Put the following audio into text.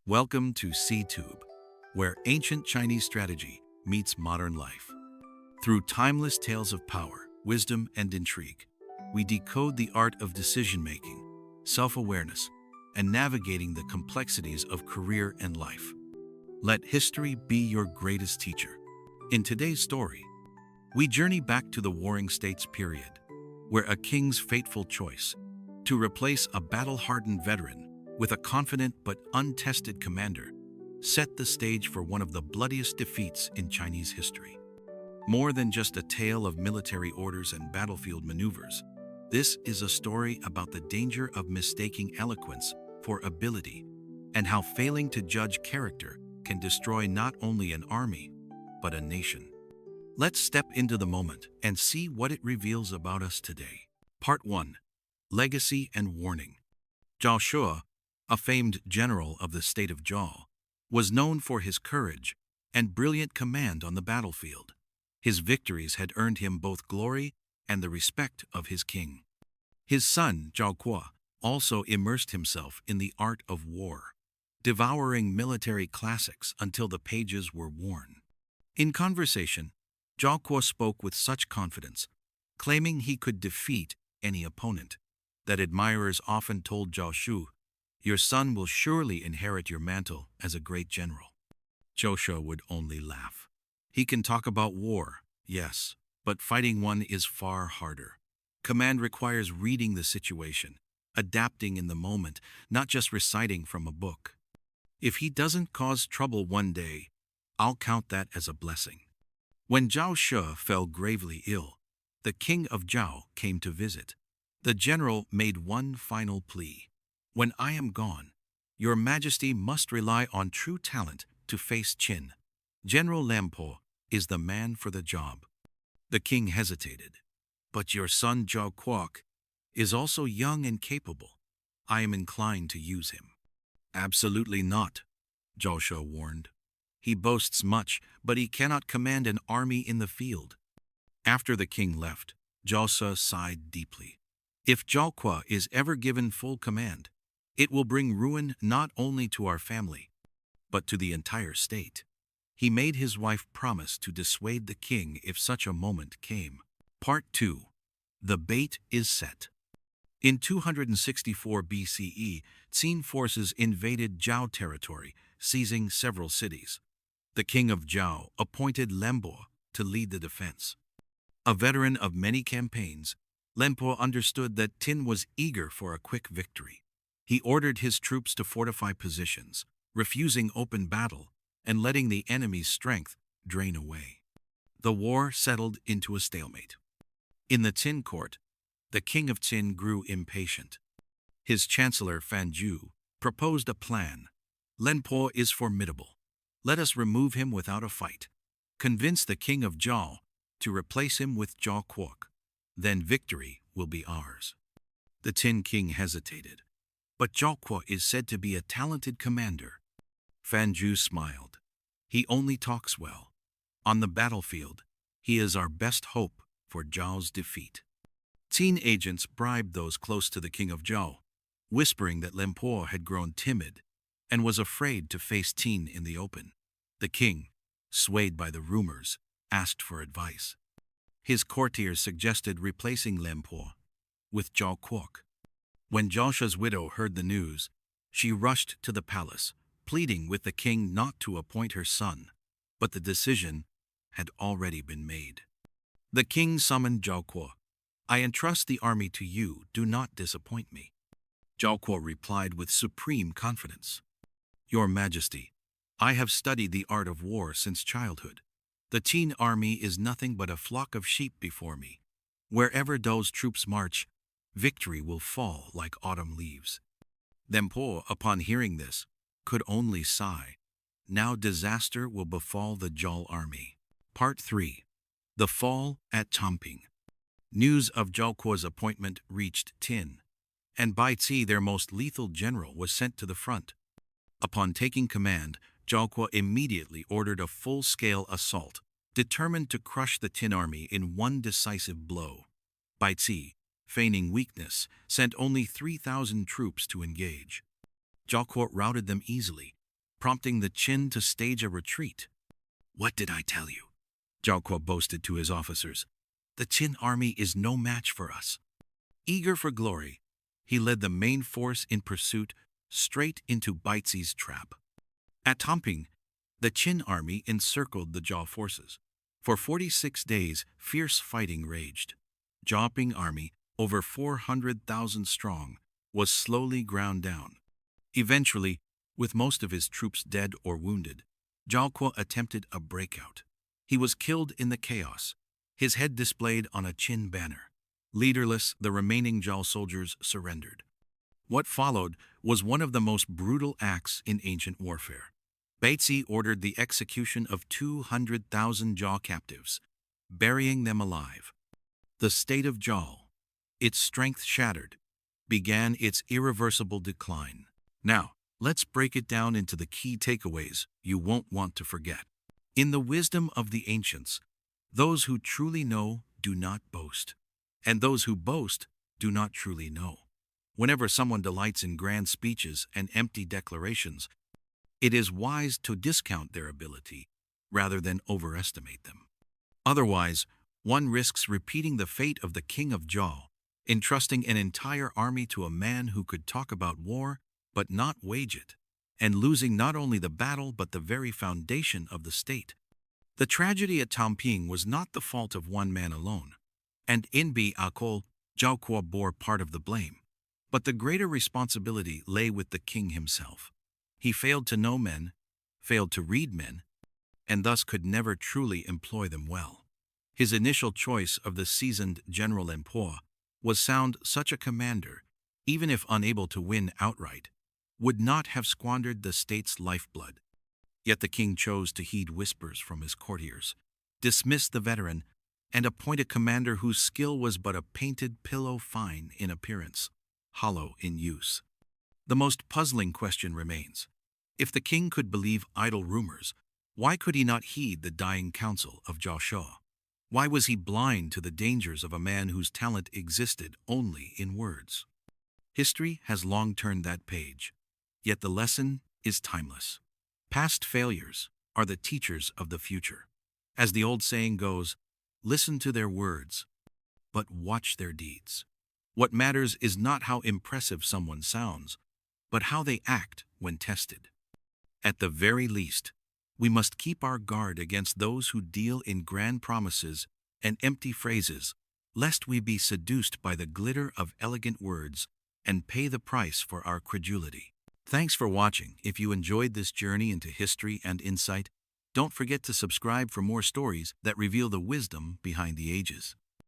Welcome to C.Tube, where ancient Chinese strategy meets modern life. Through timeless tales of power, wisdom, and intrigue, we decode the art of decision-making, self-awareness, and navigating the complexities of career and life. Let history be your greatest teacher. In today's story, we journey back to the Warring States period, where a king's fateful choice to replace a battle-hardened veteran with a confident but untested commander set the stage for one of the bloodiest defeats in Chinese history. More than just a tale of military orders and battlefield maneuvers, this is a story about the danger of mistaking eloquence for ability and how failing to judge character can destroy not only an army, but a nation. Let's step into the moment and see what it reveals about us today. Part 1. Legacy and Warning. Zhao Shu, a famed general of the state of Zhao, was known for his courage and brilliant command on the battlefield. His victories had earned him both glory and the respect of his king. His son, Zhao Kuo, also immersed himself in the art of war, devouring military classics until the pages were worn. In conversation, Zhao Kuo spoke with such confidence, claiming he could defeat any opponent, that admirers often told Zhao Shu, "Your son will surely inherit your mantle as a great general." Zhao Shu would only laugh. He can talk about war, yes, but fighting one is far harder. Command requires reading the situation, adapting in the moment, not just reciting from a book. If he doesn't cause trouble one day, I'll count that as a blessing. When Zhao Shu fell gravely ill, the king of Zhao came to visit. The general made one final plea. "When I am gone, your majesty must rely on true talent to face Qin. General Lam Po is the man for the job." The king hesitated. "But your son Zhao Kuok is also young and capable. I am inclined to use him." "Absolutely not," Zhao Shu warned. "He boasts much, but he cannot command an army in the field." After the king left, Zhao Shu sighed deeply. If Zhao Kuo is ever given full command, it will bring ruin not only to our family, but to the entire state. He made his wife promise to dissuade the king if such a moment came. Part 2. The bait is set. In 264 BCE, Qin forces invaded Zhao territory, seizing several cities. The king of Zhao appointed Lembo to lead the defense. A veteran of many campaigns, Lempo understood that Qin was eager for a quick victory. He ordered his troops to fortify positions, refusing open battle and letting the enemy's strength drain away. The war settled into a stalemate. In the Qin court, the king of Qin grew impatient. His chancellor Fanju proposed a plan. "Lenpo is formidable. Let us remove him without a fight. Convince the king of Zhao to replace him with Zhao Kuok. Then victory will be ours." The Qin king hesitated. "But Zhao Kuo is said to be a talented commander." Fanju smiled. "He only talks well. On the battlefield, he is our best hope for Zhao's defeat." Qin agents bribed those close to the king of Zhao, whispering that Lempo had grown timid and was afraid to face Qin in the open. The king, swayed by the rumors, asked for advice. His courtiers suggested replacing Lempo with Zhao Kuok. When Zhao Shu's widow heard the news, she rushed to the palace, pleading with the king not to appoint her son, but the decision had already been made. The king summoned Zhao Kuo. "I entrust the army to you, do not disappoint me." Zhao Kuo replied with supreme confidence. "Your Majesty, I have studied the art of war since childhood. The Qin army is nothing but a flock of sheep before me. Wherever those troops march, victory will fall like autumn leaves." Lempo, upon hearing this, could only sigh. Now disaster will befall the Zhao army. Part 3. The fall at Champing. News of Zhao Kuo's appointment reached Qin, and Bai Ci, their most lethal general, was sent to the front. Upon taking command, Zhao Kuo immediately ordered a full-scale assault, determined to crush the Qin army in one decisive blow. Bai Ci, feigning weakness, sent only 3,000 troops to engage. Zhao Kuo routed them easily, prompting the Qin to stage a retreat. "What did I tell you?" Zhao Kuo boasted to his officers. "The Qin army is no match for us." Eager for glory, he led the main force in pursuit straight into Baizi's trap. At Tamping, the Qin army encircled the Zhao forces. For 46 days, fierce fighting raged. Zhao Ping army, over 400,000 strong, was slowly ground down. Eventually, with most of his troops dead or wounded, Zhao Kuo attempted a breakout. He was killed in the chaos, his head displayed on a Qin banner. Leaderless, the remaining Zhao soldiers surrendered. What followed was one of the most brutal acts in ancient warfare. Baizi ordered the execution of 200,000 Zhao captives, burying them alive. The state of Zhao, its strength shattered, began its irreversible decline. Now, let's break it down into the key takeaways you won't want to forget. In the wisdom of the ancients, those who truly know do not boast, and those who boast do not truly know. Whenever someone delights in grand speeches and empty declarations, it is wise to discount their ability rather than overestimate them. Otherwise, one risks repeating the fate of the king of Zhao, entrusting an entire army to a man who could talk about war but not wage it, and losing not only the battle but the very foundation of the state. The tragedy at Tamping was not the fault of one man alone, and in Akol, Zhao Kuo bore part of the blame. But the greater responsibility lay with the king himself. He failed to know men, failed to read men, and thus could never truly employ them well. His initial choice of the seasoned General Emperor was sound. Such a commander, even if unable to win outright, would not have squandered the state's lifeblood. Yet the king chose to heed whispers from his courtiers, dismiss the veteran, and appoint a commander whose skill was but a painted pillow, fine in appearance, hollow in use. The most puzzling question remains. If the king could believe idle rumors, why could he not heed the dying counsel of Zhao Shou? Why was he blind to the dangers of a man whose talent existed only in words? History has long turned that page, yet the lesson is timeless. Past failures are the teachers of the future. As the old saying goes, listen to their words, but watch their deeds. What matters is not how impressive someone sounds, but how they act when tested. At the very least, we must keep our guard against those who deal in grand promises and empty phrases, lest we be seduced by the glitter of elegant words and pay the price for our credulity. Thanks for watching. If you enjoyed this journey into history and insight, don't forget to subscribe for more stories that reveal the wisdom behind the ages.